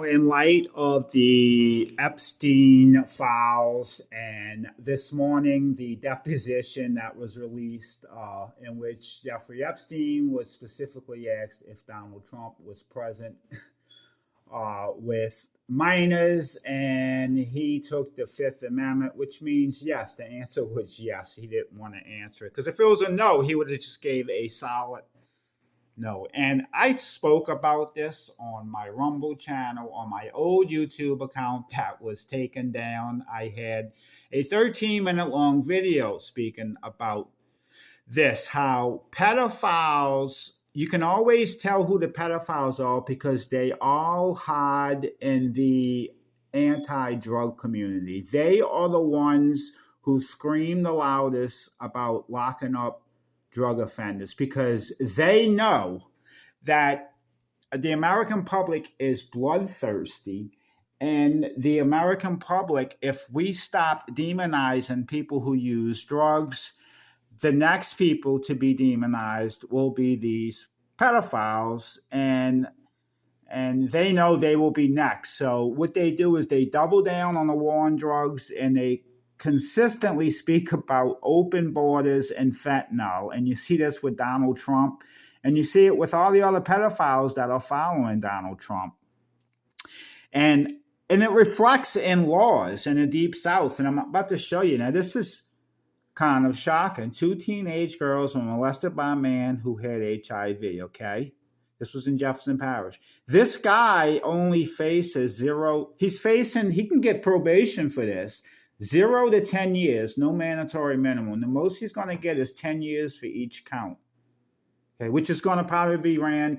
In light of the Epstein files and this morning, the deposition that was released, in which Jeffrey Epstein was specifically asked if Donald Trump was present with minors, and he took the Fifth Amendment, which means yes. The answer was yes. He didn't want to answer it because if it was a no, he would have just gave a solid no. And I spoke about this on my Rumble channel, on my old YouTube account that was taken down. I had a 13-minute long video speaking about this, how pedophiles, you can always tell who the pedophiles are because they all hide in the anti-drug community. They are the ones who scream the loudest about locking up drug offenders because they know that the American public is bloodthirsty, and the American public, if we stop demonizing people who use drugs, the next people to be demonized will be these pedophiles, and they know they will be next. So what they do is they double down on the war on drugs, and they consistently speak about open borders and fentanyl. And you see this with Donald Trump, and you see it with all the other pedophiles that are following Donald Trump. And it reflects in laws in the Deep South. And I'm about to show you now. This is kind of shocking. 2 teenage girls were molested by a man who had HIV, okay? This was in Jefferson Parish. This guy only faces he can get probation for this. 0 to 10 years, no mandatory minimum. The most he's going to get is 10 years for each count, okay, which is going to probably be ran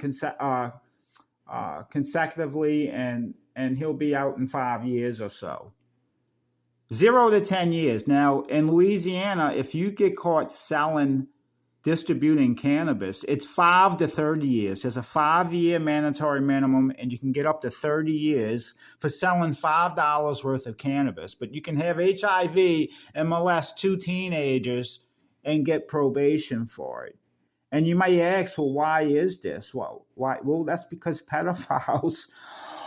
consecutively, and he'll be out in 5 years or so. 0 to 10 years. Now, in Louisiana, if you get caught distributing cannabis, it's 5 to 30 years. There's a 5-year mandatory minimum, and you can get up to 30 years for selling $5 worth of cannabis. But you can have HIV and molest 2 teenagers and get probation for it. And you might ask, well, why is this? Well, why? Well, that's because pedophiles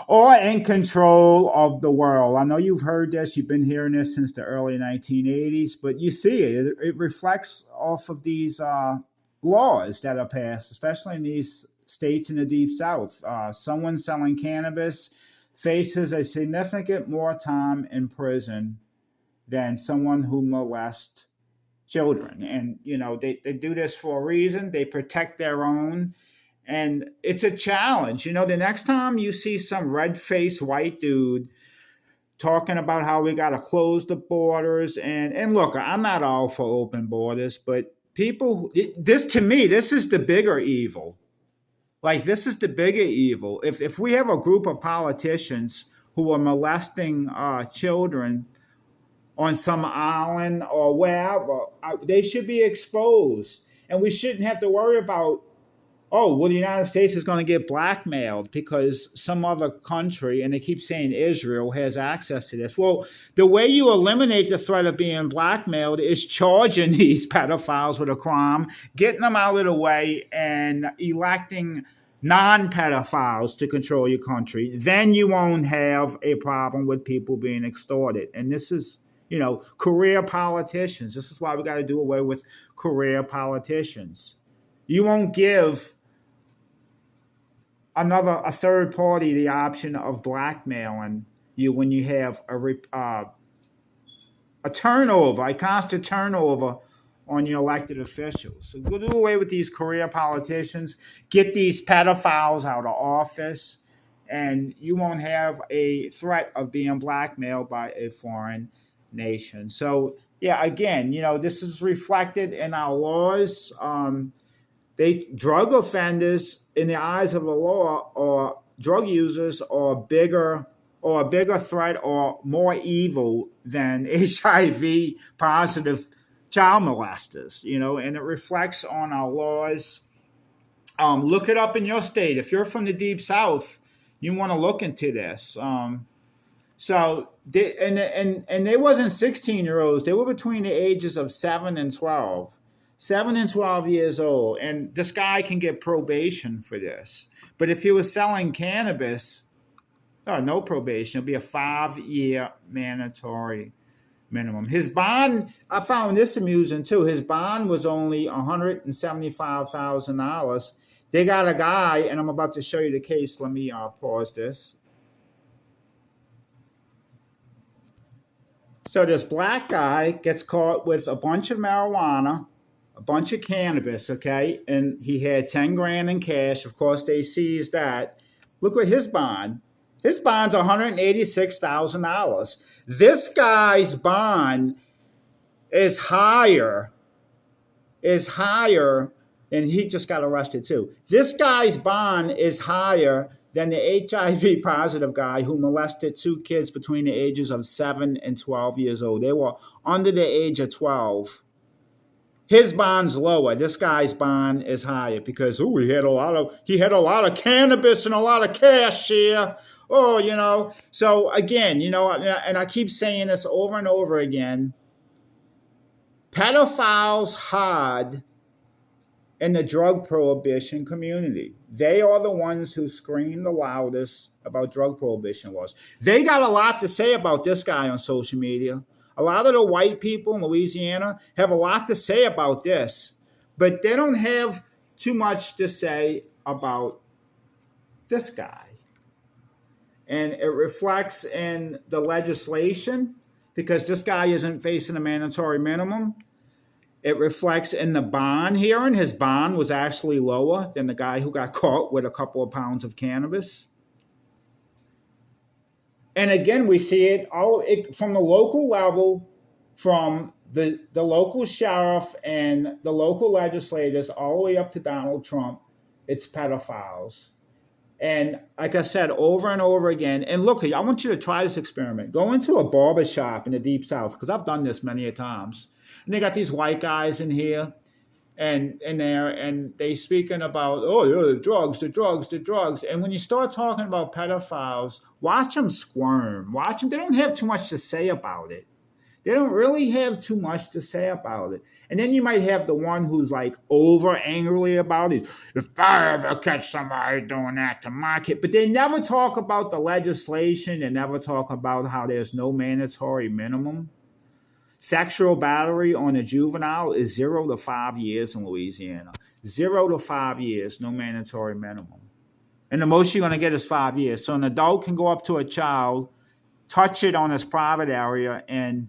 are in control of the world. I know you've heard this. You've been hearing this since the early 1980s, but you see it. It reflects off of these laws that are passed, especially in these states in the Deep South. Someone selling cannabis faces a significant more time in prison than someone who molests children. And, they do this for a reason. They protect their own. And it's a challenge. The next time you see some red-faced white dude talking about how we got to close the borders, and look, I'm not all for open borders, but to me, this is the bigger evil. Like, this is the bigger evil. If we have a group of politicians who are molesting children on some island or wherever, they should be exposed. And we shouldn't have to worry about, the United States is going to get blackmailed because some other country, and they keep saying Israel, has access to this. Well, the way you eliminate the threat of being blackmailed is charging these pedophiles with a crime, getting them out of the way, and electing non-pedophiles to control your country. Then you won't have a problem with people being extorted. And this is, career politicians. This is why we got to do away with career politicians. You won't give a third party the option of blackmailing you when you have a constant turnover on your elected officials. So we'll do away with these career politicians, get these pedophiles out of office, and you won't have a threat of being blackmailed by a foreign nation. So, yeah, again, this is reflected in our laws. Drug offenders, in the eyes of the law, or drug users, are a bigger threat or more evil than HIV positive child molesters, and it reflects on our laws. Look it up in your state. If you're from the Deep South, you want to look into this. They wasn't 16-year-olds. They were between the ages of 7 and 12. 7 and 12 years old, and this guy can get probation for this. But if he was selling cannabis, Oh, no probation. It'll be a 5-year mandatory minimum. His bond, I found this amusing too. His bond was only $175,000. They got a guy, and I'm about to show you the case. Let me pause this. So this black guy gets caught with a bunch of marijuana, a bunch of cannabis, okay? And he had 10 grand in cash. Of course, they seized that. Look at his bond. His bond's $186,000. This guy's bond is higher, and he just got arrested too. This guy's bond is higher than the HIV positive guy who molested 2 kids between the ages of 7 and 12 years old. They were under the age of 12. His bond's lower. This guy's bond is higher because he had a lot of cannabis and a lot of cash here. Oh, So again, and I keep saying this over and over again. Pedophiles hide in the drug prohibition community. They are the ones who scream the loudest about drug prohibition laws. They got a lot to say about this guy on social media. A lot of the white people in Louisiana have a lot to say about this, but they don't have too much to say about this guy. And it reflects in the legislation because this guy isn't facing a mandatory minimum. It reflects in the bond hearing. His bond was actually lower than the guy who got caught with a couple of pounds of cannabis. And again, we see it all from the local level, from the local sheriff and the local legislators all the way up to Donald Trump. It's pedophiles. And like I said, over and over again, and look, I want you to try this experiment. Go into a barber shop in the Deep South, because I've done this many a times. And they got these white guys in here and they speaking about, the drugs. And when you start talking about pedophiles, watch them squirm. Watch them. They don't have too much to say about it. They don't really have too much to say about it. And then you might have the one who's like over angrily about it. If I ever catch somebody doing that to my kid. But they never talk about the legislation. They never talk about how there's no mandatory minimum. Sexual battery on a juvenile is 0 to 5 years in Louisiana. 0 to 5 years, no mandatory minimum. And the most you're going to get is 5 years. So an adult can go up to a child, touch it on his private area, and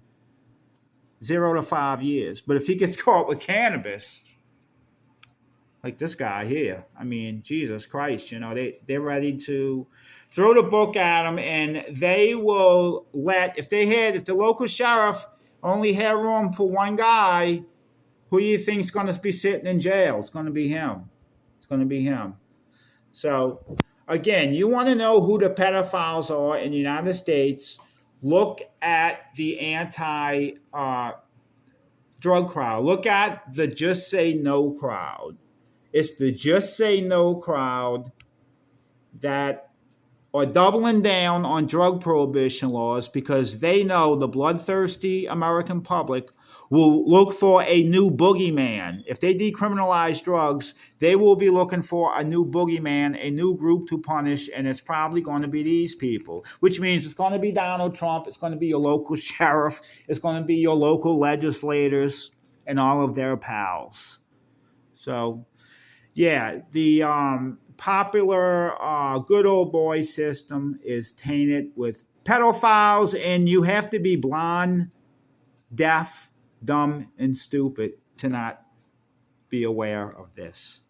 0 to 5 years. But if he gets caught with cannabis, like this guy here, I mean, Jesus Christ, they're ready to throw the book at him, and they will if the local sheriff only had room for one guy, who do you think's going to be sitting in jail? It's going to be him. So, again, you want to know who the pedophiles are in the United States, look at the anti-drug crowd. Look at the Just Say No crowd. It's the Just Say No crowd that are doubling down on drug prohibition laws because they know the bloodthirsty American public will look for a new boogeyman. If they decriminalize drugs, they will be looking for a new boogeyman, a new group to punish, and it's probably going to be these people, which means it's going to be Donald Trump, it's going to be your local sheriff, it's going to be your local legislators and all of their pals. So, yeah, the popular good old boy system is tainted with pedophiles, and you have to be blind, deaf, dumb, and stupid to not be aware of this.